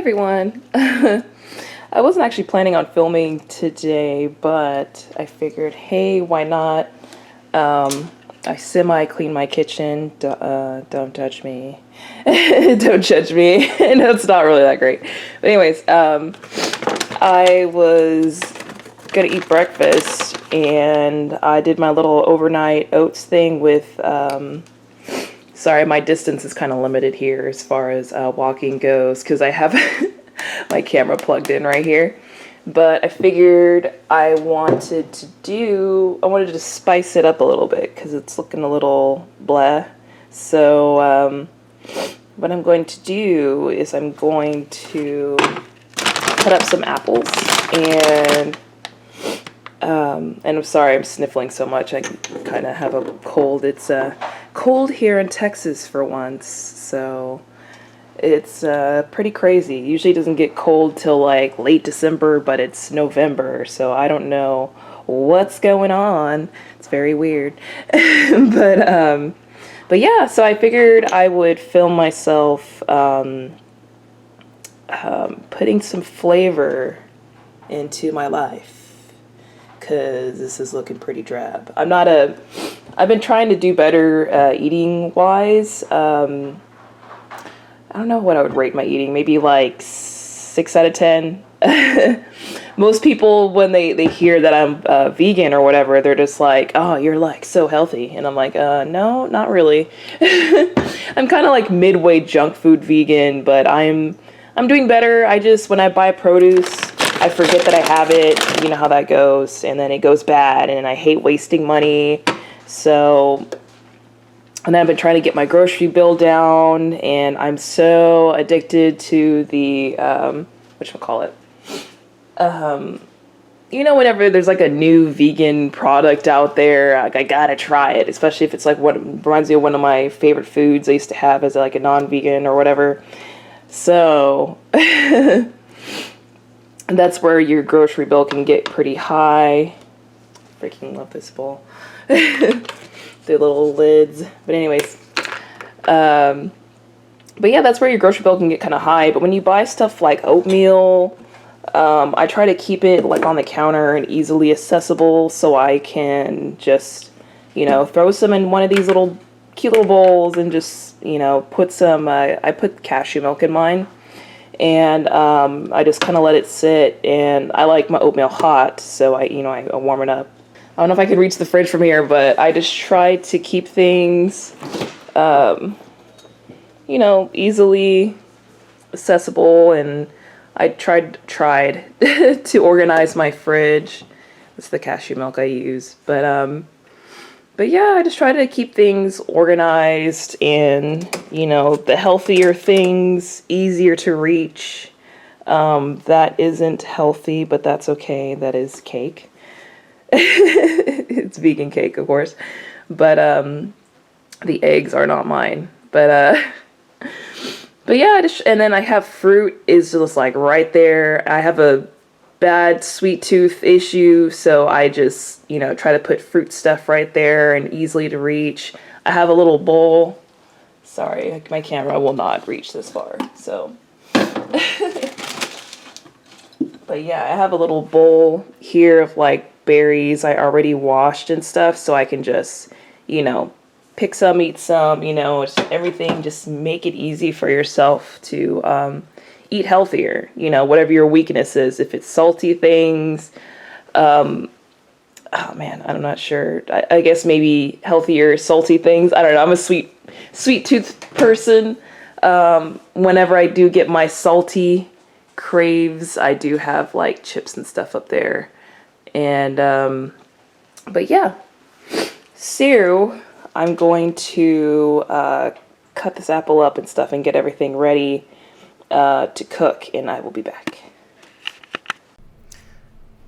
everyone. I wasn't actually planning on filming today, but I figured, hey, why not? I semi-clean my kitchen. Don't judge me. Don't judge me. No, it's not really that great. But anyways, I was gonna eat breakfast, and I did my little overnight oats thing with, sorry, my distance is kind of limited here as far as walking goes, because I have my camera plugged in right here. But I figured I wanted to spice it up a little bit because it's looking a little blah. So what I'm going to do is I'm going to cut up some apples, and I'm sorry I'm sniffling so much. I kind of have a cold. It's cold here in Texas for once, so it's pretty crazy. Usually it doesn't get cold till like late December, but it's November, so I don't know what's going on. It's very weird. But yeah, so I figured I would film myself putting some flavor into my life, because this is looking pretty drab. I've been trying to do better eating wise. I don't know what I would rate my eating. Maybe like 6 out of 10. Most people, when they hear that I'm vegan or whatever, they're just like, oh, you're like so healthy. And I'm like, no, not really. I'm kind of like midway junk food vegan, but I'm doing better. When I buy produce, I forget that I have it. You know how that goes. And then it goes bad, and I hate wasting money. So... And then I've been trying to get my grocery bill down, and I'm so addicted to the, whatchamacallit? Whenever there's like a new vegan product out there, I gotta try it, especially if it's like what reminds me of one of my favorite foods I used to have as like a non-vegan or whatever. So, that's where your grocery bill can get pretty high. Freaking love this bowl. The little lids. But anyways, but yeah, that's where your grocery bill can get kind of high. But when you buy stuff like oatmeal, I try to keep it like on the counter and easily accessible, so I can just, throw some in one of these little cute little bowls and just, put some, I put cashew milk in mine, and I just kind of let it sit. And I like my oatmeal hot, so I warm it up. I don't know if I can reach the fridge from here, but I just try to keep things, easily accessible. And I tried to organize my fridge. It's the cashew milk I use. But yeah, I just try to keep things organized, and, the healthier things easier to reach. That isn't healthy, but that's okay. That is cake. It's vegan cake, of course, but the eggs are not mine. But yeah, and then I have fruit is just like right there. I have a bad sweet tooth issue, so I just try to put fruit stuff right there and easily to reach. I have a little bowl. Sorry, my camera will not reach this far, so. But yeah, I have a little bowl here of like berries I already washed and stuff, so I can just, pick some, eat some, just everything. Just make it easy for yourself to eat healthier, whatever your weakness is. If it's salty things, oh man, I'm not sure. I guess maybe healthier salty things. I don't know. I'm a sweet tooth person. Whenever I do get my salty craves, I do have like chips and stuff up there. And but yeah, so I'm going to cut this apple up and stuff and get everything ready to cook, and I will be back.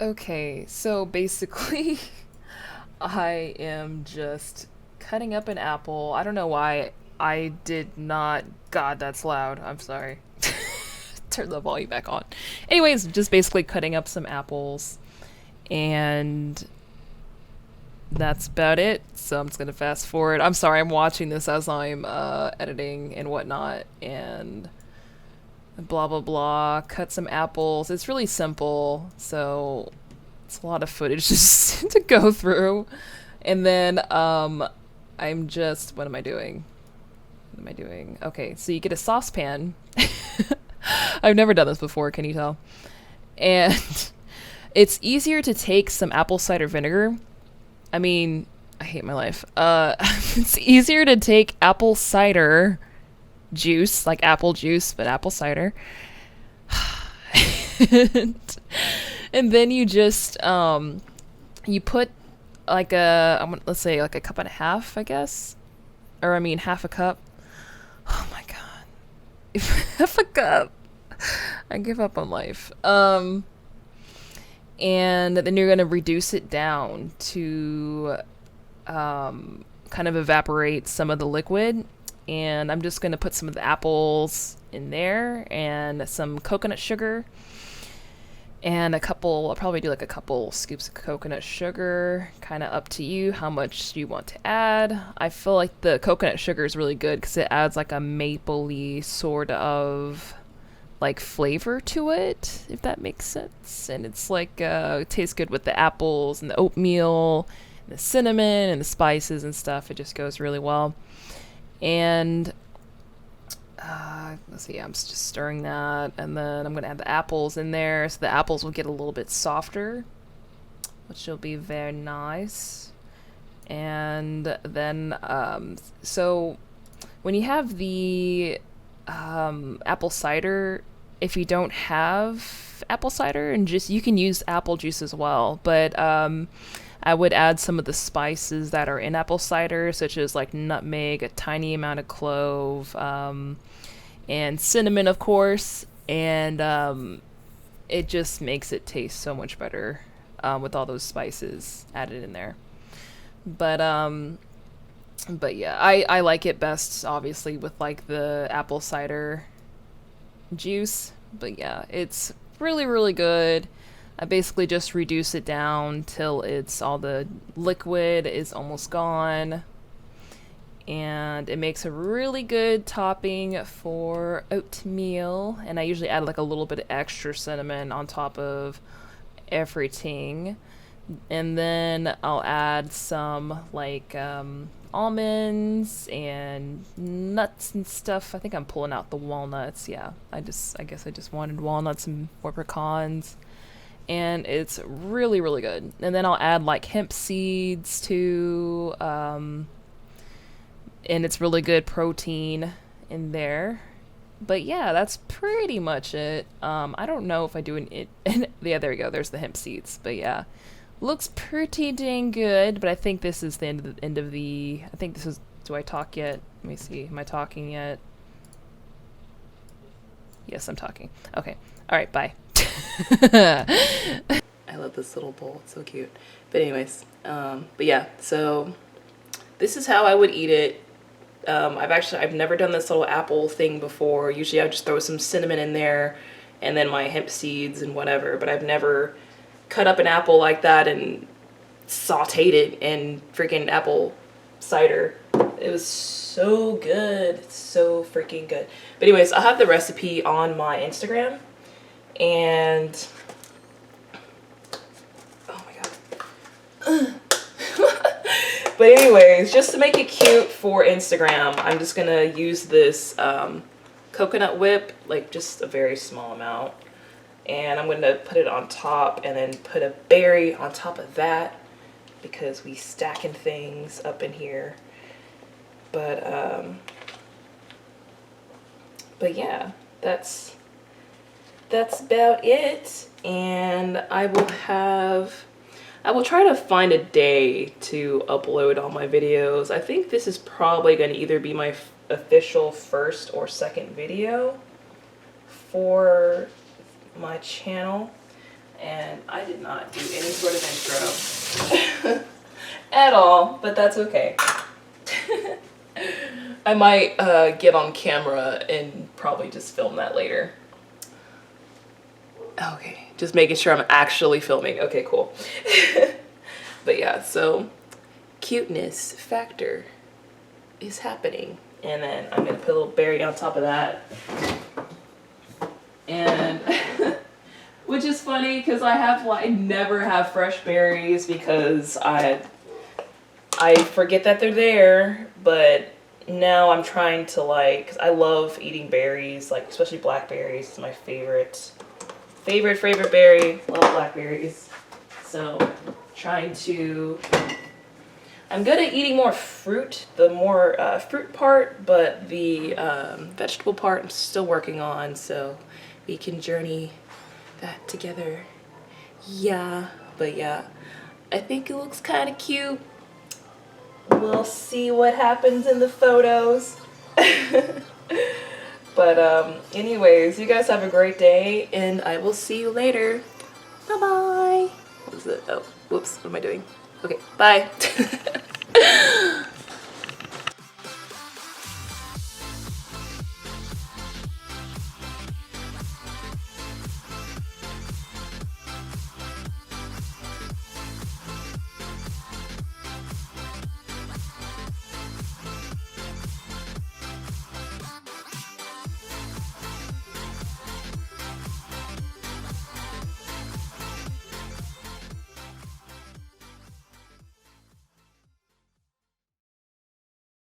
Okay, so basically I am just cutting up an apple. I don't know why I did not. God, that's loud. I'm sorry. Turn the volume back on. Anyways, just basically cutting up some apples, and that's about it. So I'm just gonna fast forward. I'm sorry, I'm watching this as I'm editing and whatnot, and blah blah blah, cut some apples. It's really simple, so it's a lot of footage just to go through. And then I'm just, what am I doing? What am I doing? Okay, so you get a saucepan. I've never done this before, can you tell? And it's easier to take some apple cider vinegar. I mean, I hate my life. It's easier to take apple cider juice, like apple juice, but apple cider. and, and then you just you put like let's say like a cup and a half, I guess, or I mean half a cup. Oh my god, half a cup. I give up on life. And then you're gonna reduce it down to kind of evaporate some of the liquid. And I'm just gonna put some of the apples in there and some coconut sugar and I'll probably do like a couple scoops of coconut sugar, kind of up to you how much you want to add. I feel like the coconut sugar is really good because it adds like a mapley sort of like flavor to it, if that makes sense. And it's like it tastes good with the apples and the oatmeal and the cinnamon and the spices and stuff. It just goes really well. And let's see, I'm just stirring that, and then I'm gonna add the apples in there, so the apples will get a little bit softer, which will be very nice. And then so when you have the apple cider, if you don't have apple cider and just, you can use apple juice as well, but I would add some of the spices that are in apple cider, such as like nutmeg, a tiny amount of clove, and cinnamon, of course, and it just makes it taste so much better with all those spices added in there. But yeah, I like it best, obviously, with like the apple cider juice. But yeah, it's really, really good. I basically just reduce it down till it's all the liquid is almost gone. And it makes a really good topping for oatmeal. And I usually add like a little bit of extra cinnamon on top of everything. And then I'll add some like almonds and nuts and stuff. I think I'm pulling out the walnuts. Yeah, I guess I just wanted walnuts and or pecans. And it's really, really good. And then I'll add like hemp seeds too. And it's really good protein in there. But yeah, that's pretty much it. I don't know if I do yeah, there we go. There's the hemp seeds. But yeah, looks pretty dang good. But I think this is the end of the. I think this is. Do I talk yet? Let me see. Am I talking yet? Yes, I'm talking. Okay. All right. Bye. I love this little bowl. It's so cute. But anyways, but yeah. So this is how I would eat it. I've never done this little apple thing before. Usually I just throw some cinnamon in there and then my hemp seeds and whatever, but I've never cut up an apple like that and sauteed it in freaking apple cider. It was so good. So freaking good. But anyways, I'll have the recipe on my Instagram, and oh my god. But anyways, just to make it cute for Instagram, I'm just gonna use this coconut whip, like just a very small amount. And I'm gonna put it on top and then put a berry on top of that because we stacking things up in here. But yeah, that's about it. And I will try to find a day to upload all my videos. I think this is probably going to either be my official first or second video for my channel. And I did not do any sort of intro at all, but that's okay. I might get on camera and probably just film that later. Okay, just making sure I'm actually filming. Okay, cool. But yeah, so cuteness factor is happening. And then I'm gonna put a little berry on top of that. just funny because I never have fresh berries because I forget that they're there, but now I'm trying to like, cause I love eating berries, like especially blackberries. It's my favorite berry. Love blackberries. So I'm good at eating more fruit, the more fruit part, but the vegetable part I'm still working on, so we can journey that together. Yeah, but yeah, I think it looks kind of cute. We'll see what happens in the photos. But anyways, you guys have a great day, and I will see you later. Bye-bye. What is it? Oh, whoops, what am I doing? Okay, bye.